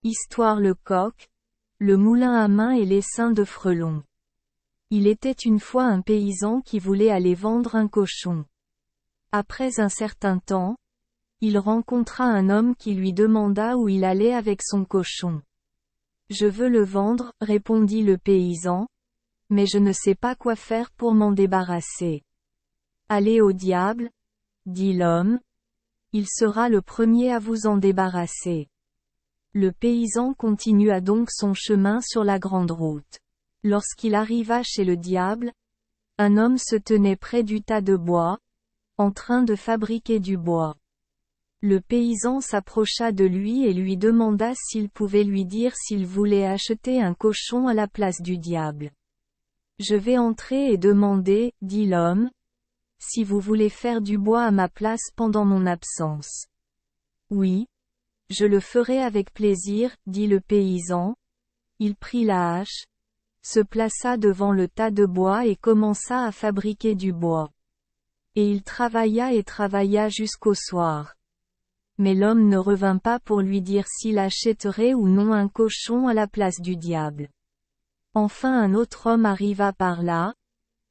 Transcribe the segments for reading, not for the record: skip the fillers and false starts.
Histoire le coq, le moulin à main et l'essaim de frelons. Il était une fois un paysan qui voulait aller vendre un cochon. Après un certain temps, il rencontra un homme qui lui demanda où il allait avec son cochon. Je veux le vendre, répondit le paysan, mais je ne sais pas quoi faire pour m'en débarrasser. Allez au diable, dit l'homme, il sera le premier à vous en débarrasser. Le paysan continua donc son chemin sur la grande route. Lorsqu'il arriva chez le diable, un homme se tenait près du tas de bois, en train de fabriquer du bois. Le paysan s'approcha de lui et lui demanda s'il pouvait lui dire s'il voulait acheter un cochon à la place du diable. Je vais entrer et demander, dit l'homme, si vous voulez faire du bois à ma place pendant mon absence. Oui, je le ferai avec plaisir, dit le paysan. Il prit la hache, se plaça devant le tas de bois et commença à fabriquer du bois. Et il travailla jusqu'au soir. Mais l'homme ne revint pas pour lui dire s'il achèterait ou non un cochon à la place du diable. Enfin un autre homme arriva par là,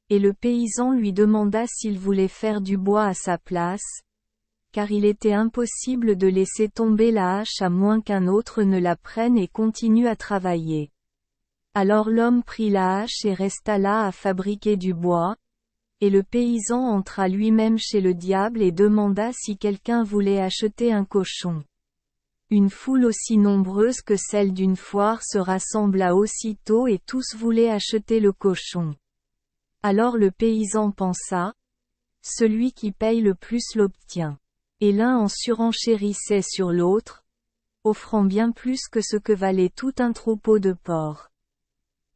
et le paysan lui demanda s'il voulait faire du bois à sa place, car il était impossible de laisser tomber la hache à moins qu'un autre ne la prenne et continue à travailler. Alors l'homme prit la hache et resta là à fabriquer du bois, et le paysan entra lui-même chez le diable et demanda si quelqu'un voulait acheter un cochon. Une foule aussi nombreuse que celle d'une foire se rassembla aussitôt et tous voulaient acheter le cochon. Alors le paysan pensa, celui qui paye le plus l'obtient. Et l'un en surenchérissait sur l'autre, offrant bien plus que ce que valait tout un troupeau de porcs.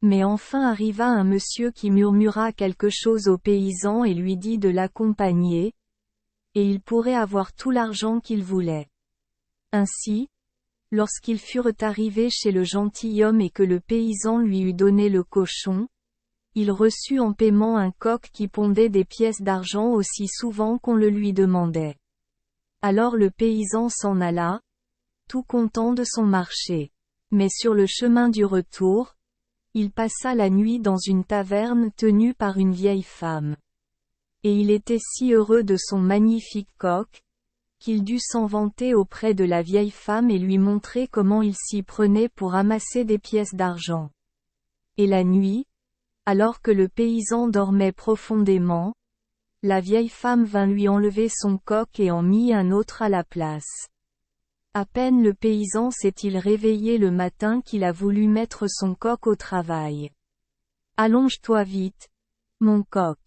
Mais enfin arriva un monsieur qui murmura quelque chose au paysan et lui dit de l'accompagner, et il pourrait avoir tout l'argent qu'il voulait. Ainsi, lorsqu'ils furent arrivés chez le gentilhomme et que le paysan lui eut donné le cochon, il reçut en paiement un coq qui pondait des pièces d'argent aussi souvent qu'on le lui demandait. Alors le paysan s'en alla, tout content de son marché. Mais sur le chemin du retour, il passa la nuit dans une taverne tenue par une vieille femme. Et il était si heureux de son magnifique coq, qu'il dut s'en vanter auprès de la vieille femme et lui montrer comment il s'y prenait pour amasser des pièces d'argent. Et la nuit, alors que le paysan dormait profondément, la vieille femme vint lui enlever son coq et en mit un autre à la place. À peine le paysan s'est-il réveillé le matin qu'il a voulu mettre son coq au travail. Allonge-toi vite, mon coq.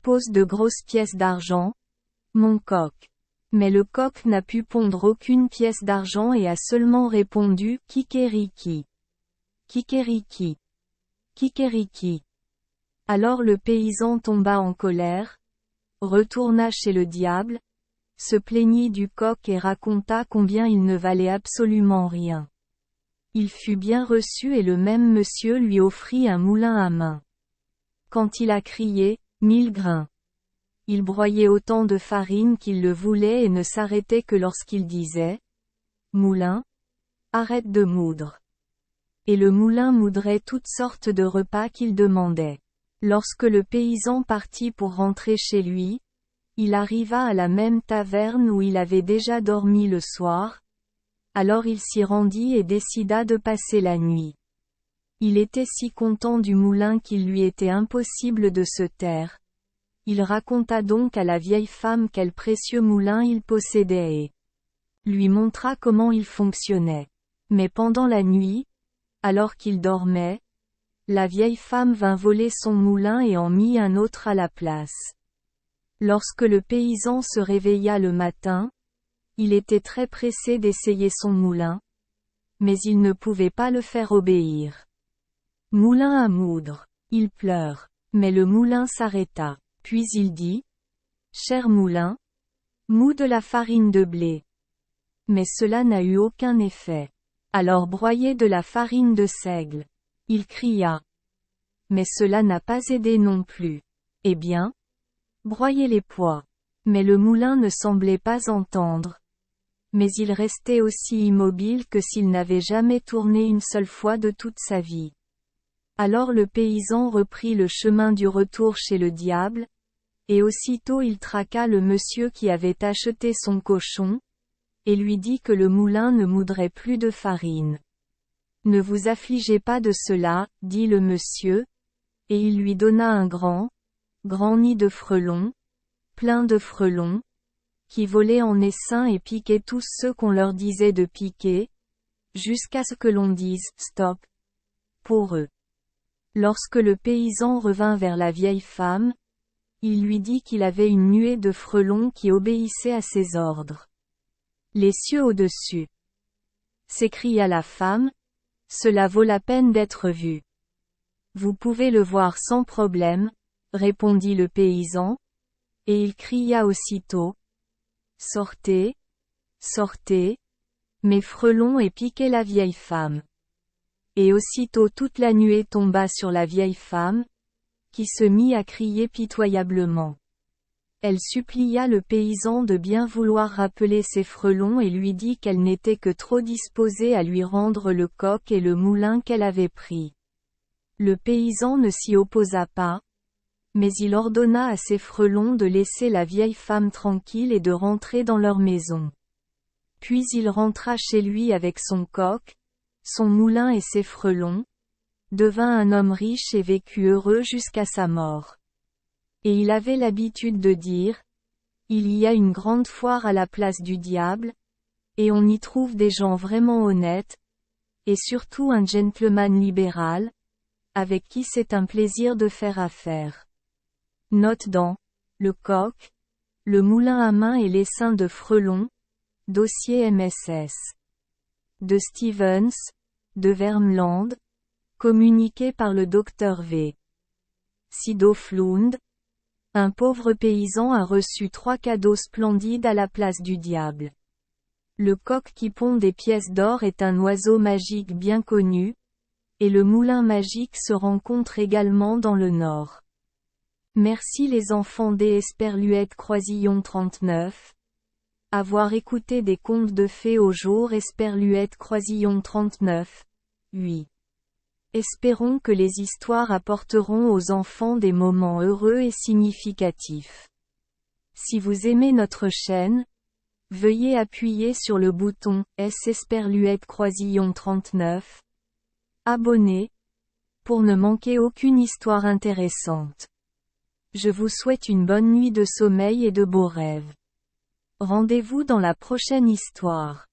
Pose de grosses pièces d'argent, mon coq. Mais le coq n'a pu pondre aucune pièce d'argent et a seulement répondu « Kikériki. Kikériki. Kikériki ». Alors le paysan tomba en colère, retourna chez le diable, se plaignit du coq et raconta combien il ne valait absolument rien. Il fut bien reçu et le même monsieur lui offrit un moulin à main. Quand il a crié, 1000 grains. Il broyait autant de farine qu'il le voulait et ne s'arrêtait que lorsqu'il disait, moulin, arrête de moudre. Et le moulin moudrait toutes sortes de repas qu'il demandait. Lorsque le paysan partit pour rentrer chez lui, il arriva à la même taverne où il avait déjà dormi le soir, alors il s'y rendit et décida de passer la nuit. Il était si content du moulin qu'il lui était impossible de se taire. Il raconta donc à la vieille femme quel précieux moulin il possédait et lui montra comment il fonctionnait. Mais pendant la nuit, alors qu'il dormait, la vieille femme vint voler son moulin et en mit un autre à la place. Lorsque le paysan se réveilla le matin, il était très pressé d'essayer son moulin, mais il ne pouvait pas le faire obéir. Moulin à moudre, il pleure. Mais le moulin s'arrêta. Puis il dit, « Cher moulin, moud de la farine de blé. » Mais cela n'a eu aucun effet. Alors broyez de la farine de seigle. Il cria. Mais cela n'a pas aidé non plus. Eh bien, broyez les pois. Mais le moulin ne semblait pas entendre. mais il restait aussi immobile que s'il n'avait jamais tourné une seule fois de toute sa vie. Alors le paysan reprit le chemin du retour chez le diable, et aussitôt il traqua le monsieur qui avait acheté son cochon, et lui dit que le moulin ne moudrait plus de farine. Ne vous affligez pas de cela, dit le monsieur, et il lui donna un grand nid de frelons, plein de frelons, qui volaient en essaim et piquaient tous ceux qu'on leur disait de piquer, jusqu'à ce que l'on dise « stop » pour eux. Lorsque le paysan revint vers la vieille femme, il lui dit qu'il avait une nuée de frelons qui obéissaient à ses ordres. Les cieux au-dessus, s'écria la femme, cela vaut la peine d'être vu. Vous pouvez le voir sans problème, répondit le paysan, et il cria aussitôt. Sortez, sortez, mes frelons, et piquez la vieille femme. Et aussitôt toute la nuée tomba sur la vieille femme, qui se mit à crier pitoyablement. Elle supplia le paysan de bien vouloir rappeler ses frelons et lui dit qu'elle n'était que trop disposée à lui rendre le coq et le moulin qu'elle avait pris. Le paysan ne s'y opposa pas, mais il ordonna à ses frelons de laisser la vieille femme tranquille et de rentrer dans leur maison. Puis il rentra chez lui avec son coq, son moulin et ses frelons, devint un homme riche et vécut heureux jusqu'à sa mort. Et il avait l'habitude de dire, il y a une grande foire à la place du diable, et on y trouve des gens vraiment honnêtes, et surtout un gentleman libéral, avec qui c'est un plaisir de faire affaire. Note dans Le coq, le moulin à main et l'essaim de frelons, dossier MSS. De Stevens, de Vermland, communiqué par le Dr V. Sidoflund. Un pauvre paysan a reçu 3 cadeaux splendides à la place du diable. Le coq qui pond des pièces d'or est un oiseau magique bien connu, et le moulin magique se rencontre également dans le Nord. Merci les enfants des Esperluette Croisillon 39. Avoir écouté des contes de fées au jour Esperluette Croisillon 39. 8. Espérons que les histoires apporteront aux enfants des moments heureux et significatifs. Si vous aimez notre chaîne, veuillez appuyer sur le bouton S Esperluette Croisillon 39. Abonner, pour ne manquer aucune histoire intéressante. Je vous souhaite une bonne nuit de sommeil et de beaux rêves. Rendez-vous dans la prochaine histoire.